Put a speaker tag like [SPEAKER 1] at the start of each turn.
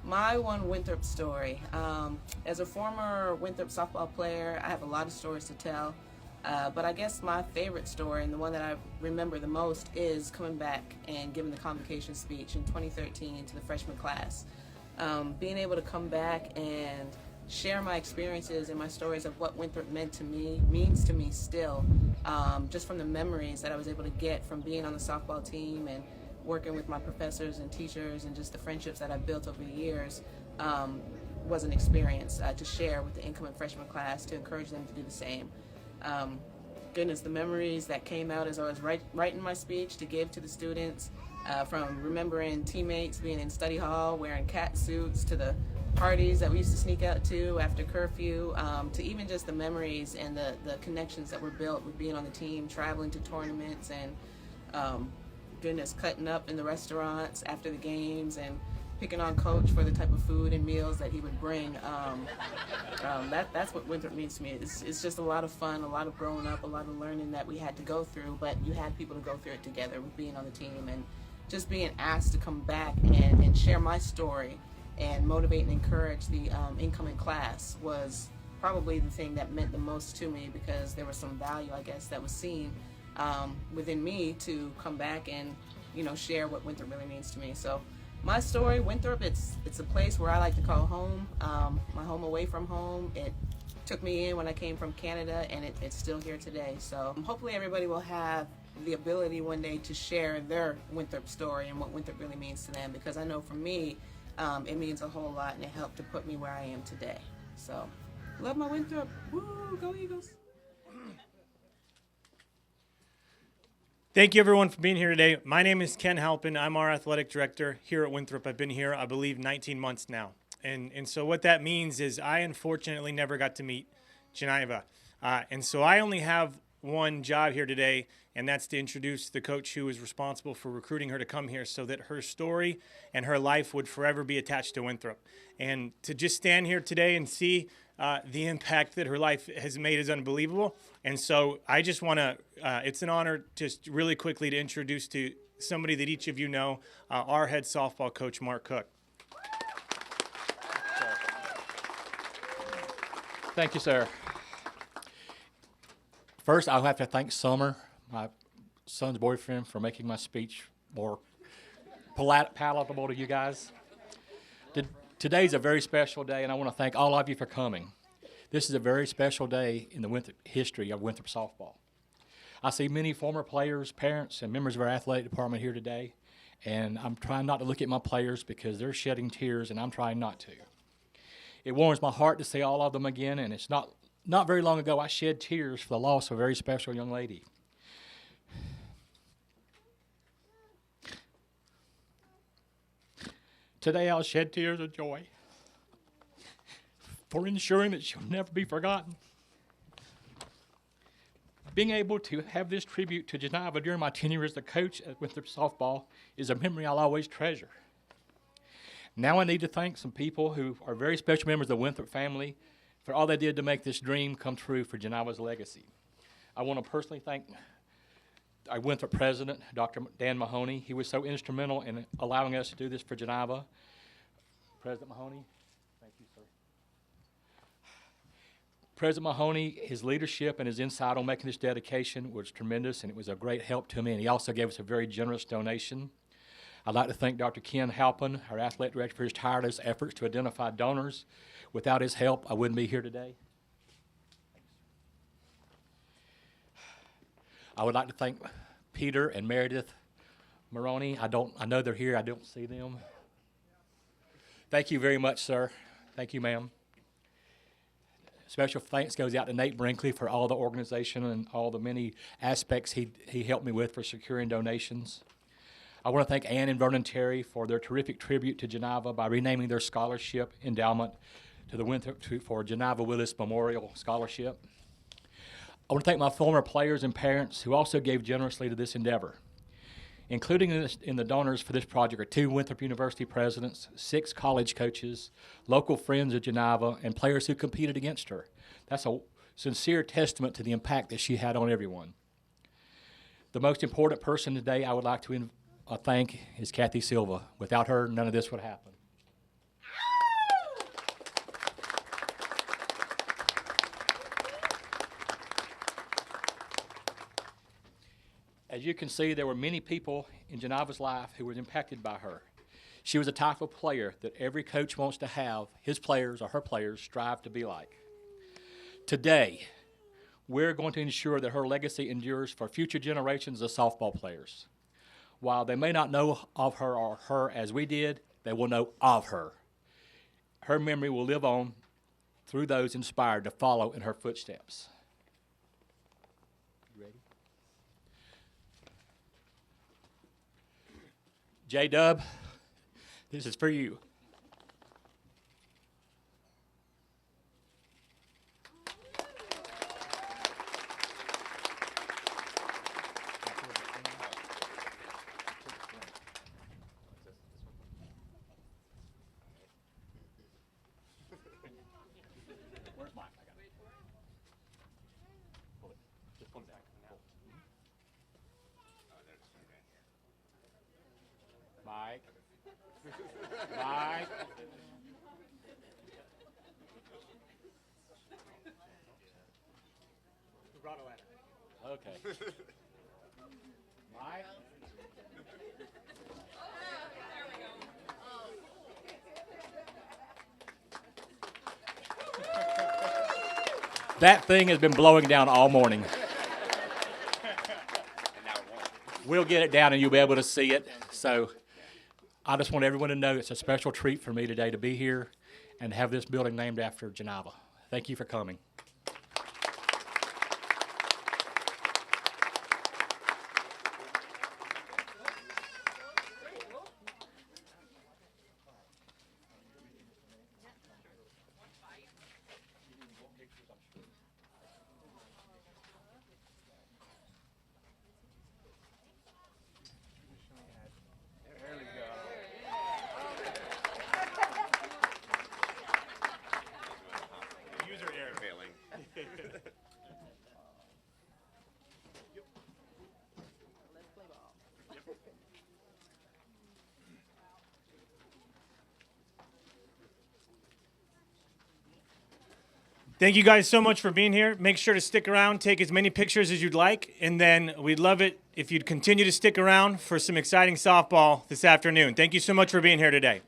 [SPEAKER 1] My one Winthrop story. As a former Winthrop softball player, I have a lot of stories to tell. But I guess my favorite story, and the one that I remember the most, is coming back and giving the convocation speech in 2013 to the freshman class. Being able to come back and share my experiences and my stories of what Winthrop means to me still, just from the memories that I was able to get from being on the softball team and working with my professors and teachers and just the friendships that I've built over the years, was an experience to share with the incoming freshman class, to encourage them to do the same. Goodness, the memories that came out as I was writing my speech to give to the students, from remembering teammates being in study hall wearing cat suits, to the parties that we used to sneak out to after curfew, to even just the memories and the connections that were built with being on the team, traveling to tournaments, and goodness, cutting up in the restaurants after the games and picking on Coach for the type of food and meals that he would bring. That's what Winthrop means to me. It's just a lot of fun, a lot of growing up, a lot of learning that we had to go through, but you had people to go through it together with being on the team, and just being asked to come back and share my story and motivate and encourage the incoming class was probably the thing that meant the most to me, because there was some value, I guess, that was seen within me to come back and share what Winthrop really means to me. So my story, Winthrop, it's a place where I like to call home, my home away from home. It took me in when I came from Canada, and it's still here today. So hopefully everybody will have the ability one day to share their Winthrop story and what Winthrop really means to them, because I know for me, it means a whole lot, and it helped to put me where I am today. So love my Winthrop. Woo, go Eagles.
[SPEAKER 2] Thank you, everyone, for being here today. My name is Ken Halpin. I'm our athletic director here at Winthrop. I've been here, I believe, 19 months now. And so what that means is I unfortunately never got to meet Janiva. And so I only have one job here today, and that's to introduce the coach who is responsible for recruiting her to come here, so that her story and her life would forever be attached to Winthrop. And to just stand here today and see the impact that her life has made is unbelievable. And so I just want to, it's an honor just really quickly to introduce to somebody that each of you know, our head softball coach, Mark Cook.
[SPEAKER 3] Thank you, sir. First, I'll have to thank Summer, my son's boyfriend, for making my speech more palatable to you guys. Today's a very special day, and I want to thank all of you for coming. This is a very special day in the history of Winthrop softball. I see many former players, parents, and members of our athletic department here today, and I'm trying not to look at my players because they're shedding tears, and I'm trying not to. It warms my heart to see all of them again, and it's not very long ago I shed tears for the loss of a very special young lady. Today I'll shed tears of joy for ensuring that she'll never be forgotten. Being able to have this tribute to Janiva during my tenure as the coach at Winthrop Softball is a memory I'll always treasure. Now I need to thank some people who are very special members of the Winthrop family for all they did to make this dream come true for Janiva's legacy. I want to personally thank our Winthrop president, Dr. Dan Mahoney. He was so instrumental in allowing us to do this for Janiva. President Mahoney, thank you, sir. President Mahoney, his leadership and his insight on making this dedication was tremendous, and it was a great help to me, and he also gave us a very generous donation. I'd like to thank Dr. Ken Halpin, our athletic director, for his tireless efforts to identify donors. Without his help, I wouldn't be here today. I would like to thank Peter and Meredith Maroney. I know they're here. I don't see them. Thank you very much, sir. Thank you, ma'am. Special thanks goes out to Nate Brinkley for all the organization and all the many aspects he helped me with for securing donations. I want to thank Ann and Vernon Terry for their terrific tribute to Janiva by renaming their scholarship endowment to the Winthrop for Janiva Willis Memorial Scholarship. I want to thank my former players and parents who also gave generously to this endeavor. Including in the donors for this project are 2 Winthrop University presidents, 6 college coaches, local friends of Janiva, and players who competed against her. That's a sincere testament to the impact that she had on everyone. The most important person today I would like to thank is Kathy Silva. Without her, none of this would happen. As you can see, there were many people in Janiva's life who were impacted by her. She was the type of player that every coach wants to have his players or her players strive to be like. Today, we're going to ensure that her legacy endures for future generations of softball players. While they may not know of her or her as we did, they will know of her. Her memory will live on through those inspired to follow in her footsteps. You ready? J-Dub, this is for you. Where's mine? I got it. Pull it. Just pull it back. Mike. Mike. Who brought a ladder? Okay. Mike. That thing has been blowing down all morning. We'll get it down and you'll be able to see it. So I just want everyone to know it's a special treat for me today to be here and have this building named after Janiva. Thank you for coming.
[SPEAKER 2] Thank you guys so much for being here. Make sure to stick around, take as many pictures as you'd like, and then we'd love it if you'd continue to stick around for some exciting softball this afternoon. Thank you so much for being here today.